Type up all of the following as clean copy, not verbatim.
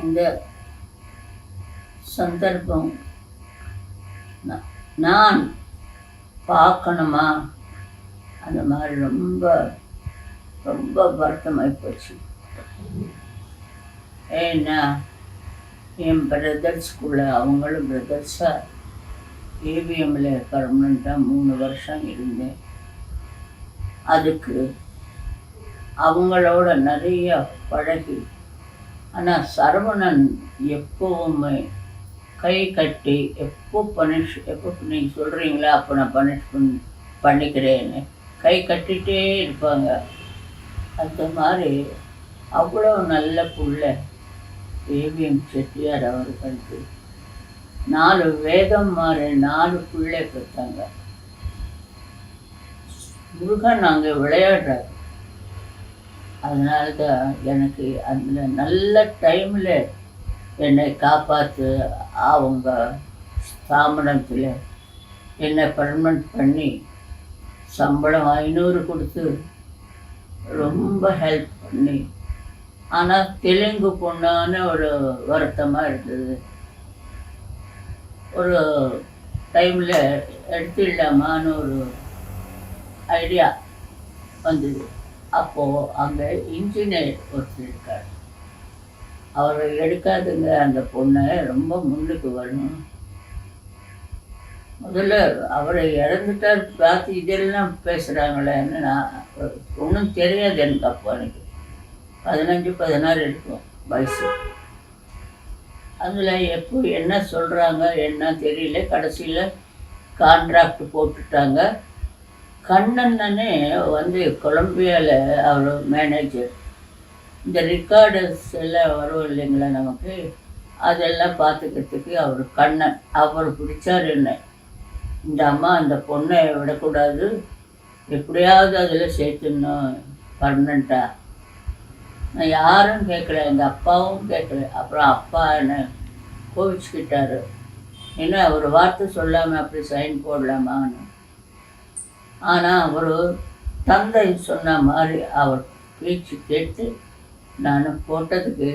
இந்த சந்தர்ப்பம் நான் பார்க்கணுமா அந்த மாதிரி ரொம்ப ரொம்ப வருத்தமாகி போச்சு. ஏன்னா என் பிரதர்ஸ்குள்ள அவங்களும் பிரதர்ஸாக ஏவிஎம்மில் பர்மனெண்ட்டாக 3 வருஷம் இருந்தேன். அதுக்கு அவங்களோட நிறைய பழகி, ஆனால் சரவணன் எப்போவுமே கை கட்டி எப்போ நீங்கள் சொல்கிறீங்களா அப்போ நான் பண்ணிக்கிறேன்னு கை கட்டிகிட்டே இருப்பாங்க. அந்த மாதிரி அவ்வளோ நல்ல புள்ள ஏவிஎம் செட்டியார் அவர்களுக்கு 4 வேதம் மாதிரி 4 பிள்ளை பெற்றாங்க. முருகன் அங்கே விளையாடுறாரு. அதனால தான் எனக்கு அந்த நல்ல டைமில் என்னை காப்பாற்று அவங்க ஸ்தாபனத்தில் என்னை பர்மனெண்ட் பண்ணி சம்பளம் 500 கொடுத்து ரொம்ப ஹெல்ப் பண்ணி. ஆனால் தெலுங்கு பொண்ணான ஒரு வருத்தமாக இருந்தது. ஒரு டைமில் எடுத்துடலாமான்னு ஒரு ஐடியா வந்தது. அப்போது அங்கே இன்ஜினியர் ஒருத்தர் இருக்கார். அவர் எடுக்காதுங்க, அந்த பொண்ணை ரொம்ப முன்னுக்கு வரணும். முதல்ல அவரை இறந்துட்டார் பார்த்து இதெல்லாம் பேசுகிறாங்களேன்னு நான் ஒன்றும் தெரியாது எனக்கு. அப்போ எனக்கு 15-16 இருக்கும் வயசு. அதில் எப்போ என்ன சொல்கிறாங்க என்ன தெரியல. கடைசியில் கான்ட்ராக்ட் போட்டுட்டாங்க. கண்ணன்னே வந்து கொலம்பியாவில் அவர் மேனேஜர். இந்த ரெக்கார்டர்ஸ் எல்லாம் வரும் இல்லைங்களா நமக்கு, அதெல்லாம் பார்த்துக்கிறதுக்கு அவர் கண்ணன். அவர் பிடிச்சார் என்ன, இந்த அம்மா அந்த பொண்ணை விடக்கூடாது, எப்படியாவது அதில் சேர்த்துடணும் பர்மனெண்ட்டாக. நான் யாரும் கேட்கல, எங்கள் அப்பாவும் கேட்கல. அப்புறம் அப்பா என்ன கோவிச்சுக்கிட்டாரு. ஏன்னா ஒரு வார்த்தை சொல்லாமல் அப்படி சைன் போடலாமான்னு. ஆனால் அவர் தந்தை சொன்ன மாதிரி அவர் பேச்சு கேட்டு நான் போட்டதுக்கு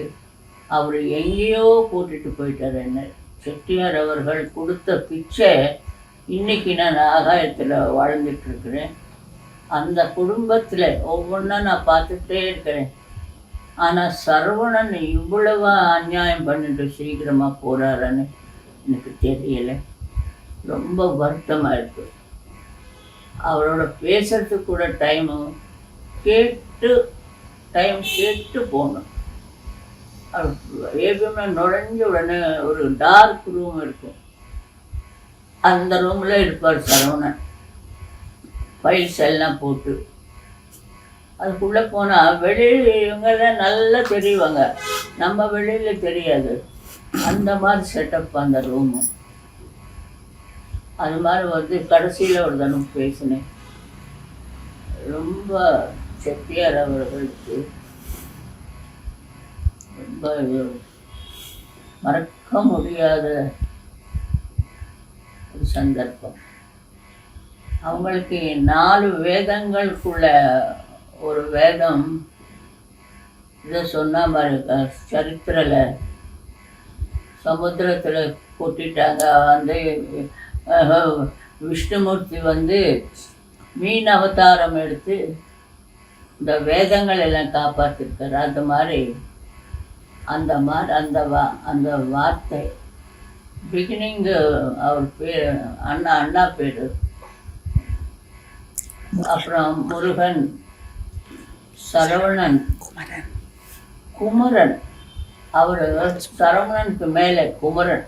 அவர் எங்கேயோ கூட்டிகிட்டு போயிட்டார் என்ன. செட்டியார் அவர்கள் கொடுத்த பிச்சை இன்றைக்கி நான் ஆகாயத்தில் வாழ்ந்துட்டுருக்கிறேன். அந்த குடும்பத்தில் ஒவ்வொன்றா நான் பார்த்துட்டே இருக்கிறேன். ஆனால் சரவணன் இவ்வளவு அநியாயம் பண்ணிட்டு சீக்கிரமாக போகிறாருன்னு எனக்கு தெரியலை. ரொம்ப வருத்தமாக இருக்குது. அவரோட பேசுறதுக்கு கூட டைம் கேட்டு போகணும். ஏபிஎம்ல நுழைஞ்ச உடனே ஒரு டார்க் ரூம் இருக்கும். அந்த ரூமில் இருப்பார் சரவணன், ஃபைல்ஸ் எல்லாம் போட்டு. அதுக்குள்ளே போனால் வெளியில் இவங்கெல்லாம் நல்லா தெரியுவாங்க, நம்ம வெளியில் தெரியாது. அந்த மாதிரி செட்டப் அந்த ரூமு. அது மாதிரி வந்து கடைசியில் ஒரு தனம் பேசினேன். ரொம்ப செட்டியார் அவர்களுக்கு ரொம்ப மறக்க முடியாத ஒரு சந்தர்ப்பம். அவங்களுக்கு 4 வேதங்களுக்குள்ள ஒரு வேதம் இதை சொன்ன மாதிரி சரித்திரத்தில் சமுத்திரத்தில் கொட்டிட்டாங்க. வந்து விஷ்ணுமூர்த்தி வந்து மீன் அவதாரம் எடுத்து இந்த வேதங்கள் எல்லாம் காப்பாற்றிருக்கார். அந்த வார்த்தை பிகினிங்கு அவர் பேர் அண்ணா பேர். அப்புறம் முருகன், சரவணன், குமரன். அவர் சரவணனுக்கு மேலே குமரன்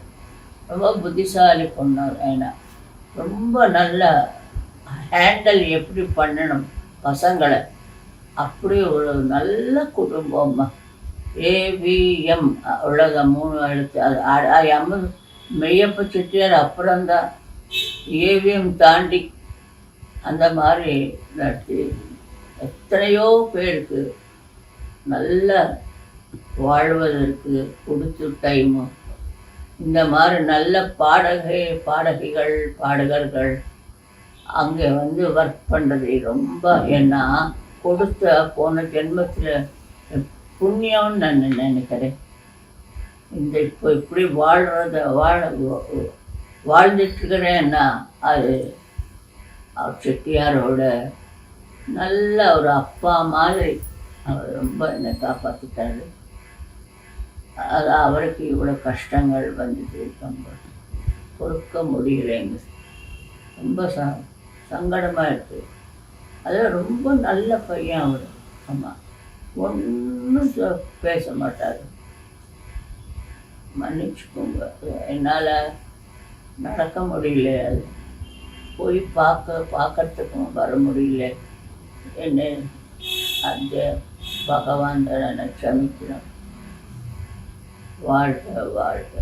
ரொம்ப புத்திசாலி பொண்ணு. ஏன்னா ரொம்ப நல்ல ஹேண்டில் எப்படி பண்ணணும் பசங்களை, அப்படி ஒரு நல்ல குடும்பம். ஏவிஎம் அவ்வளோத 3 எழுத்து. அது எம் மெய்யப்ப செட்டியார் அப்புறம்தான் ஏவிஎம் தாண்டி அந்த மாதிரி நடத்தி எத்தனையோ பேருக்கு நல்ல வாழ்வதற்கு கொடுத்து டைமு. இந்த மாதிரி நல்ல பாடகிகள் பாடகர்கள் அங்கே வந்து ஒர்க் பண்ணுறது ரொம்ப என்ன கொடுத்த போன ஜென்மத்தில் புண்ணியம்னு நான் நினைக்கிறேன். இந்த இப்போ இப்படி வாழ்ந்துட்டுருக்கிறேன்னா அது அவர் செட்டியாரோட நல்ல ஒரு அப்பா மாதிரி அவர் ரொம்ப என்னை காப்பாற்றிட்டாரு. அது அவருக்கு இவ்வளோ கஷ்டங்கள் வந்துட்டு ரொம்ப பொறுக்க முடியலைங்க. ரொம்ப சங்கடமாக இருக்குது. அதில் ரொம்ப நல்ல பையன் அவர். ஆமாம், ஒன்றும் பேச மாட்டார். மன்னிச்சுக்கோங்க, என்னால் நடக்க முடியல, அது போய் பார்க்கறதுக்கும் வர முடியல. என்ன அந்த பகவான் என்னை க்ஷமிக்கணும். வாழ்க வாழ்க.